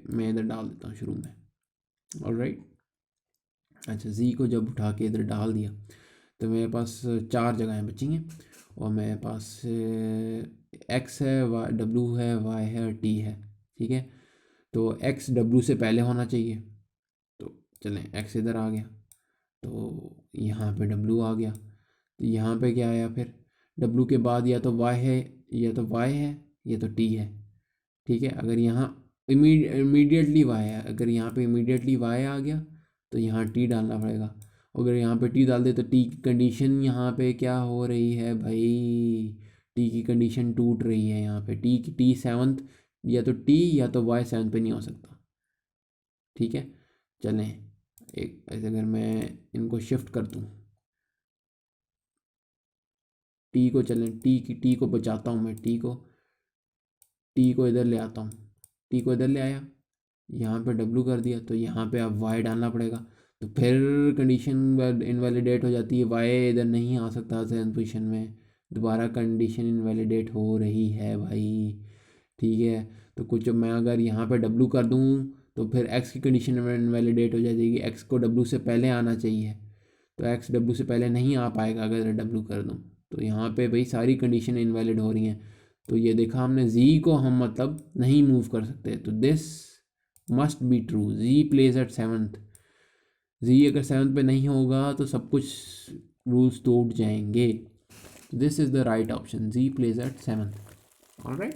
Speaker 1: मैं इधर डाल देता हूँ शुरू में, ऑलराइट। अच्छा, जी को जब उठा के इधर डाल दिया तो मेरे पास 4 जगहें बची हैं, और मेरे पास एक्स है, वाई डब्लू है, वाई है और टी है, ठीक है। तो एक्स डब्लू से पहले होना चाहिए, तो चलें एक्स इधर आ गया, तो यहाँ पे डब्लू आ गया, तो यहाँ पे क्या आया फिर, डब्लू के बाद या तो वाई है, या तो वाई है, या तो टी है, ठीक है। अगर यहाँ इमीडिएटली वाई है, अगर यहाँ पे इमीडिएटली वाई आ गया तो यहाँ टी डालना पड़ेगा। अगर यहाँ पे टी डाल दे तो टी की कंडीशन यहाँ पे क्या हो रही है भाई, टी की कंडीशन टूट रही है यहाँ पे, टी 7th, या तो टी या तो वाई 7th पे नहीं हो सकता, ठीक है। चलें एक ऐसे अगर मैं इनको शिफ्ट कर दूँ, टी को, चलें टी को बचाता हूँ मैं, टी को इधर ले आता हूँ, टी को इधर ले आया, यहाँ पे डब्लू कर दिया, तो यहाँ पे अब वाई डालना पड़ेगा, तो फिर कंडीशन इनवैलिडेट हो जाती है, वाई इधर नहीं आ सकता 7th पोजीशन में, दोबारा कंडीशन इनवैलिडेट हो रही है भाई, ठीक है। तो कुछ मैं अगर यहाँ पे डब्लू कर दूँ तो फिर एक्स की कंडीशन इनवैलिडेट हो जाएगी, एक्स को डब्ल्यू से पहले आना चाहिए, तो एक्स डब्ल्यू से पहले नहीं आ पाएगा अगर डब्ल्यू कर दूँ। तो यहाँ पे भाई सारी कंडीशन इनवैलिड हो रही हैं। तो ये देखा हमने, जी को हम मतलब नहीं मूव कर सकते, तो this must be true, G plays at seventh. G अगर सेवन्थ पे नहीं होगा तो सब कुछ रूल्स टूट जाएंगे। This is the right option, G plays at seventh. Alright,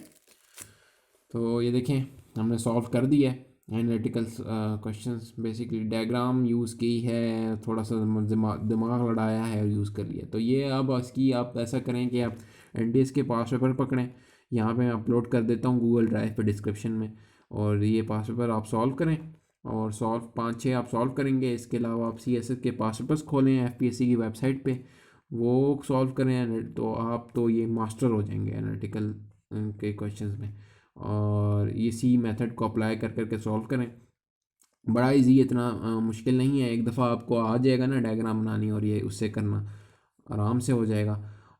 Speaker 1: तो ये देखें हमने सॉल्व कर दिया है analytical questions. Basically diagram use की है, थोड़ा सा दिमाग लड़ाया है और यूज़ कर लिया। तो ये अब इसकी आप ऐसा करें कि आप एनडीएस के पास पेपर पकड़ें, यहाँ पे मैं अपलोड कर देता हूँ गूगल ड्राइव पे डिस्क्रिप्शन में, और ये पास पेपर आप सॉल्व करें, और सॉल्व 5-6 आप सॉल्व करेंगे। इसके अलावा आप सीएसएस के पास पेपर्स खोलें एफपीएससी की वेबसाइट पे, वो सॉल्व करें, तो आप तो ये मास्टर हो जाएंगे एनालिटिकल के क्वेश्चंस में। और इसी मेथड को अप्लाई कर करके सॉल्व करें, बड़ा इजी, इतना मुश्किल नहीं है। एक दफ़ा आपको आ जाएगा ना डायग्राम बनानी, और ये उससे करना आराम से हो जाएगा।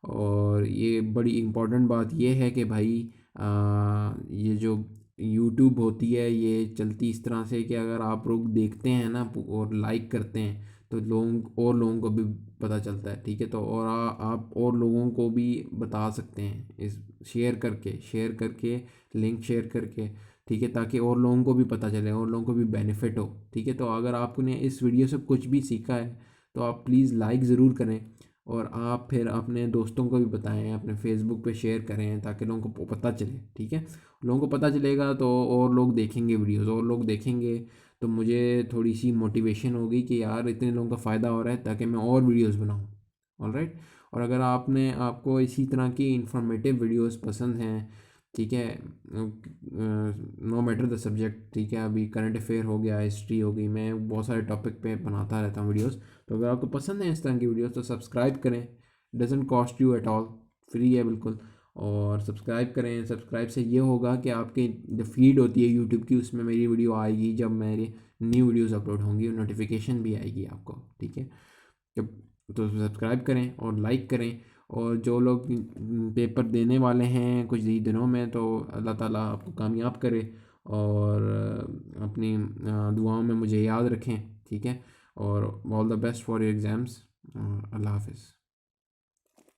Speaker 1: और ये बड़ी इम्पोर्टेंट बात ये है कि भाई ये जो यूट्यूब होती है ये चलती इस तरह से कि अगर आप लोग देखते हैं ना और लाइक करते हैं तो लोगों को भी पता चलता है, ठीक है। तो और आप और लोगों को भी बता सकते हैं इस शेयर करके लिंक शेयर करके, ठीक है, ताकि और लोगों को भी पता चले और लोगों को भी बेनिफिट हो, ठीक है। तो अगर आपने इस वीडियो से कुछ भी सीखा है तो आप प्लीज़ लाइक ज़रूर करें, और आप फिर अपने दोस्तों को भी बताएं, अपने फेसबुक पे शेयर करें ताकि लोगों को पता चले, ठीक है। लोगों को पता चलेगा तो और लोग देखेंगे वीडियोस, और लोग देखेंगे तो मुझे थोड़ी सी मोटिवेशन होगी कि यार इतने लोगों का फ़ायदा हो रहा है, ताकि मैं और वीडियोस बनाऊं। ऑलराइट, और अगर आपको इसी तरह की इंफॉर्मेटिव वीडियोस पसंद हैं, ठीक है, नो मैटर द सब्जेक्ट, ठीक है, अभी करंट अफेयर हो गया, हिस्ट्री हो गई, मैं बहुत सारे टॉपिक पे बनाता रहता हूँ वीडियोस। तो अगर आपको पसंद है इस तरह की वीडियोस तो सब्सक्राइब करें, doesn't cost you at all, free है बिल्कुल। और सब्सक्राइब करें, सब्सक्राइब से ये होगा कि आपके जो फीड होती है यूट्यूब की उसमें मेरी वीडियो आएगी, जब मेरी न्यू वीडियोस अपलोड होंगी और नोटिफिकेशन भी आएगी आपको, ठीक है। जब तो सब्सक्राइब करें और लाइक करें, और जो लोग पेपर देने वाले हैं कुछ ही दिनों में, तो अल्लाह ताला आपको कामयाब करे, और अपनी दुआओं में मुझे याद रखें, ठीक है। और all the best for your exams, अल्लाह हाफिज़।